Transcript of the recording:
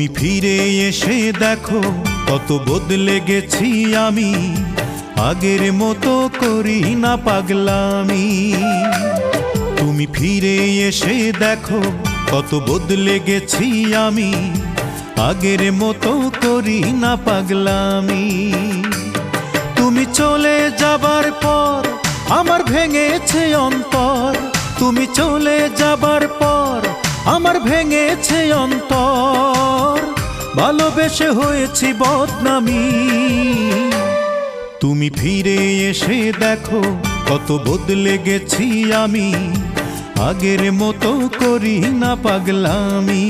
তুমি ফিরে এসে দেখো কত বদলে গেছি আমি, আগের মতো করি না পাগলামি। তুমি ফিরে এসে দেখো কত বদলে গেছি আমি, আগের মতো করি না পাগলামি। তুমি চলে যাবার পর আমার ভেঙেছে অন্তর, তুমি চলে যাবার পর আমার ভেঙেছে অন্তর, ভালোবেসে হয়েছি বদনামি। তুমি ফিরে এসে দেখো কত বদলে গেছি আমি, আগের মতো করি না পাগলামি।